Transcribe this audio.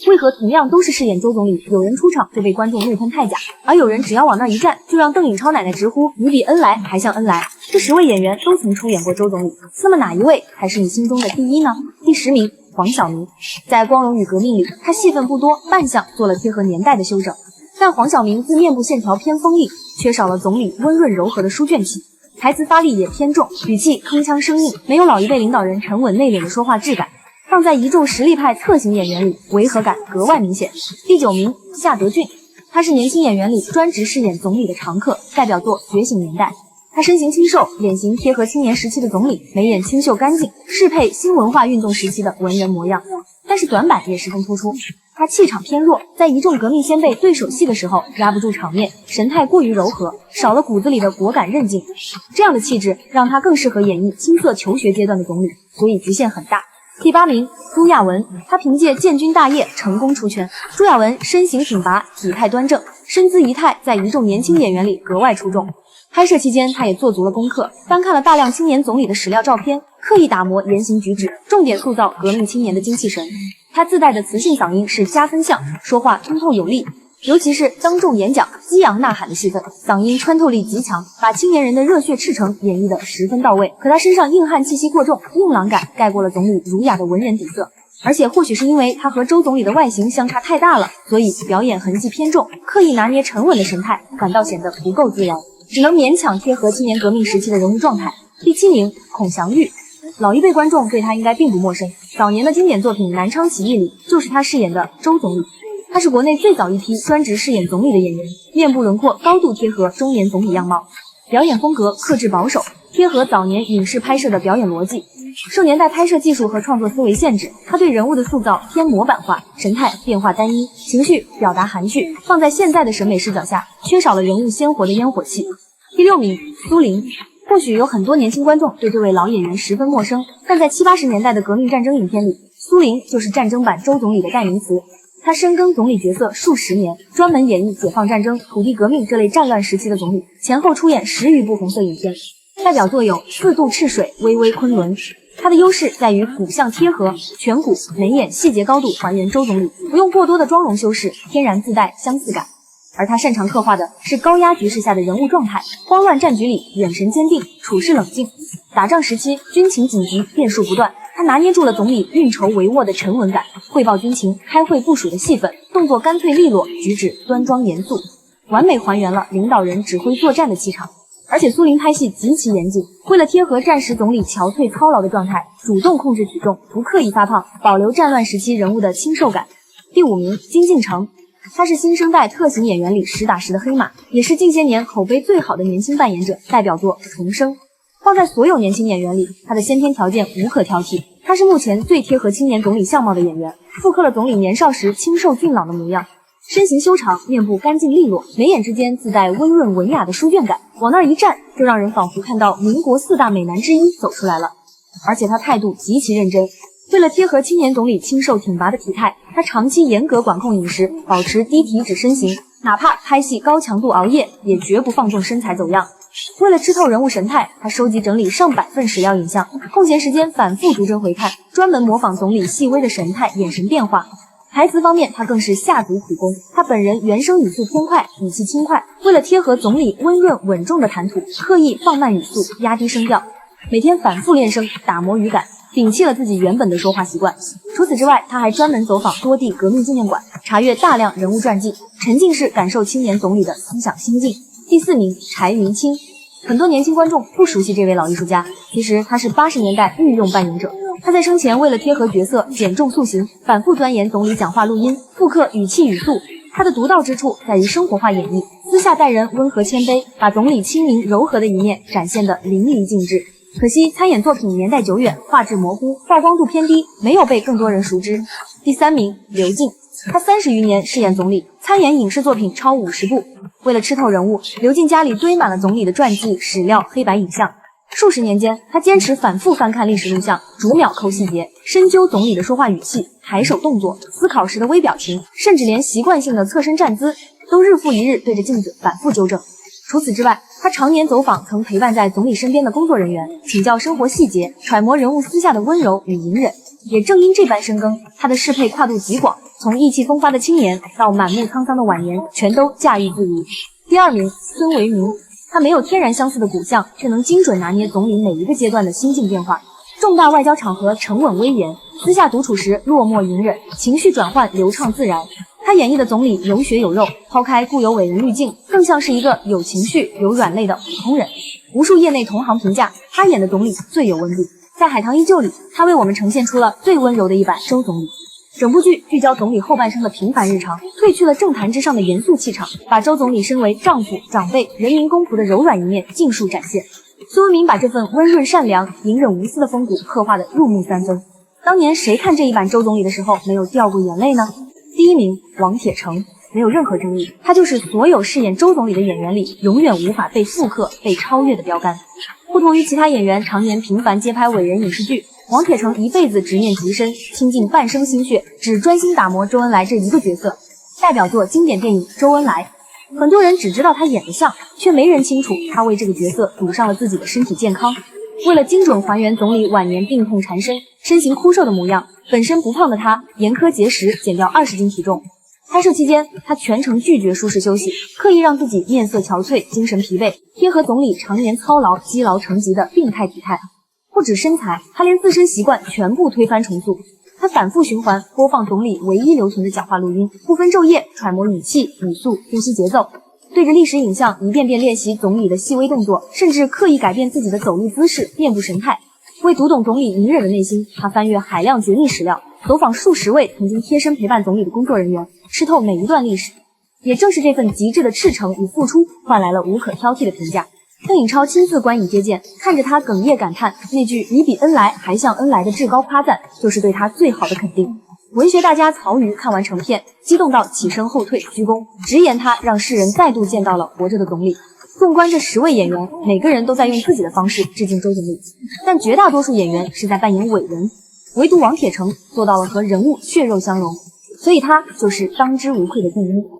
为何同样都是饰演周总理，有人出场就被观众怒喷太假，而有人只要往那一站，就让邓颖超奶奶直呼你比恩来还像恩来？这10位演员都曾出演过周总理，那么哪一位才是你心中的第一呢？第10名，黄晓明。在《光荣与革命》里，他戏份不多，扮相做了贴合年代的修整，但黄晓明自面部线条偏锋利，缺少了总理温润柔和的书卷气，台词发力也偏重，语气铿锵生硬，没有老一辈领导人沉稳内敛的说话质感。放在一众实力派侧型演员里，违和感格外明显。第9名，夏德俊。他是年轻演员里专职饰演总理的常客，代表作《觉醒年代》。他身形清瘦，脸型贴合青年时期的总理，眉眼清秀干净，适配新文化运动时期的文人模样。但是短板也十分突出，他气场偏弱，在一众革命先辈对手戏的时候压不住场面，神态过于柔和，少了骨子里的果敢韧劲。这样的气质让他更适合演绎青涩求学阶段的总理，所以局限很大。第8名，朱亚文。他凭借建军大业成功出圈。朱亚文身形挺拔，体态端正，身姿仪态在一众年轻演员里格外出众。拍摄期间，他也做足了功课，翻看了大量青年总理的史料照片，刻意打磨言行举止，重点塑造革命青年的精气神。他自带的磁性嗓音是加分项，说话通透有力。尤其是当众演讲、激昂呐喊的戏份，嗓音穿透力极强，把青年人的热血赤诚演绎得十分到位。可他身上硬汉气息过重，硬朗感盖过了总理儒雅的文人底色。而且或许是因为他和周总理的外形相差太大了，所以表演痕迹偏重，刻意拿捏沉稳的神态，反倒显得不够自然，只能勉强贴合青年革命时期的人物状态。第7名，孔祥玉。老一辈观众对他应该并不陌生，早年的经典作品《南昌起义》里就是他饰演的周总理。他是国内最早一批专职饰演总理的演员，面部轮廓高度贴合中年总理样貌，表演风格克制保守，贴合早年影视拍摄的表演逻辑。受年代拍摄技术和创作思维限制，他对人物的塑造偏模板化，神态变化单一，情绪表达含蓄，放在现在的审美视角下，缺少了人物鲜活的烟火气。第6名，苏林。或许有很多年轻观众对这位老演员十分陌生，但在70、80年代的革命战争影片里，苏林就是战争版周总理的代名词。他深耕总理角色数10年，专门演绎解放战争、土地革命这类战乱时期的总理，前后出演10余部红色影片，代表作有《4渡赤水》《巍巍昆仑》。他的优势在于骨相贴合，颧骨、眉眼细节高度还原周总理，不用过多的妆容修饰，天然自带相似感。而他擅长刻画的是高压局势下的人物状态，慌乱战局里眼神坚定，处事冷静；打仗时期军情紧急，变数不断，他拿捏住了总理运筹帷幄的沉稳感，汇报军情、开会部署的戏份，动作干脆利落，举止端庄严肃，完美还原了领导人指挥作战的气场。而且苏林拍戏极其严谨，为了贴合战时总理憔悴操劳的状态，主动控制体重，不刻意发胖，保留战乱时期人物的清瘦感。第5名，金敬成。他是新生代特型演员里实打实的黑马，也是近些年口碑最好的年轻扮演者，代表作《重生》。放在所有年轻演员里，他的先天条件无可挑剔，他是目前最贴合青年总理相貌的演员，复刻了总理年少时清瘦俊朗的模样，身形修长，面部干净利落，眉眼之间自带温润文雅的书卷感，往那儿一站，就让人仿佛看到民国4大美男之一走出来了。而且他态度极其认真，为了贴合青年总理清瘦挺拔的体态，他长期严格管控饮食，保持低体脂身形，哪怕拍戏高强度熬夜，也绝不放纵身材走样。为了吃透人物神态，他收集整理上百份史料影像，空闲时间反复逐帧回看，专门模仿总理细微的神态、眼神变化。台词方面，他更是下足苦功。他本人原声语速偏快，语气轻快，为了贴合总理温润稳重的谈吐，刻意放慢语速，压低声调，每天反复练声，打磨语感，摒弃了自己原本的说话习惯。除此之外，他还专门走访多地革命纪念馆，查阅大量人物传记，沉浸式感受青年总理的思想心境。第4名，柴云清。很多年轻观众不熟悉这位老艺术家，其实他是80年代御用扮演者。他在生前为了贴合角色，减重塑形，反复钻研总理讲话录音，复刻语气语速。他的独到之处在于生活化演绎，私下待人温和谦卑，把总理亲民柔和的一面展现得淋漓尽致。可惜参演作品年代久远，画质模糊，曝光度偏低，没有被更多人熟知。第3名，刘进。他30余年饰演总理，参演影视作品超50部。为了吃透人物，刘进家里堆满了总理的传记、史料、黑白影像。数十年间，他坚持反复翻看历史录像，逐秒抠细节，深究总理的说话语气、抬手动作、思考时的微表情，甚至连习惯性的侧身站姿，都日复一日对着镜子反复纠正。除此之外，他常年走访曾陪伴在总理身边的工作人员，请教生活细节，揣摩人物私下的温柔与隐忍。也正因这般深耕，他的适配跨度极广，从意气风发的青年到满目沧桑的晚年，全都驾驭自如。第二名，孙维民，他没有天然相似的骨相，却能精准拿捏总理每一个阶段的心境变化。重大外交场合沉稳威严，私下独处时落寞隐忍，情绪转换流畅自然。他演绎的总理有血有肉，抛开固有伟人滤镜，更像是一个有情绪、有软肋的普通人。无数业内同行评价，他演的总理最有温度。在《海棠依旧》里，他为我们呈现出了最温柔的一版周总理。整部剧聚焦总理后半生的平凡日常，褪去了政坛之上的严肃气场，把周总理身为丈夫、长辈、人民公仆的柔软一面尽数展现。孙文明把这份温润善良、隐忍无私的风骨刻画得入木三分。当年谁看这一版周总理的时候没有掉过眼泪呢？第一名，王铁成，没有任何争议，他就是所有饰演周总理的演员里永远无法被复刻、被超越的标杆。不同于其他演员常年频繁接拍伟人影视剧，王铁成一辈子执念极深，倾尽半生心血，只专心打磨周恩来这一个角色。代表作经典电影《周恩来》，很多人只知道他演得像，却没人清楚他为这个角色赌上了自己的身体健康。为了精准还原总理晚年病痛缠身、身形枯瘦的模样，本身不胖的他严苛节食，减掉20斤体重。拍摄期间，他全程拒绝舒适休息，刻意让自己面色憔悴、精神疲惫，贴合总理常年操劳、积劳成疾的病态体态。不止身材，他连自身习惯全部推翻重塑。他反复循环播放总理唯一留存的讲话录音，不分昼夜揣摩语气、语速、呼吸节奏，对着历史影像一遍遍练习总理的细微动作，甚至刻意改变自己的走路姿势、面部神态。为读懂总理隐忍的内心，他翻阅海量绝密史料，走访数十位曾经贴身陪伴总理的工作人员，吃透每一段历史。也正是这份极致的赤诚与付出，换来了无可挑剔的评价。邓颖超亲自观影接见，看着他哽咽感叹，那句“你比恩来还像恩来”的至高夸赞，就是对他最好的肯定。文学大家曹禺看完成片，激动到起身后退鞠躬，直言他让世人再度见到了活着的总理。纵观这10位演员，每个人都在用自己的方式致敬周总理，但绝大多数演员是在扮演伟人，唯独王铁成做到了和人物血肉相融，所以他就是当之无愧的第一。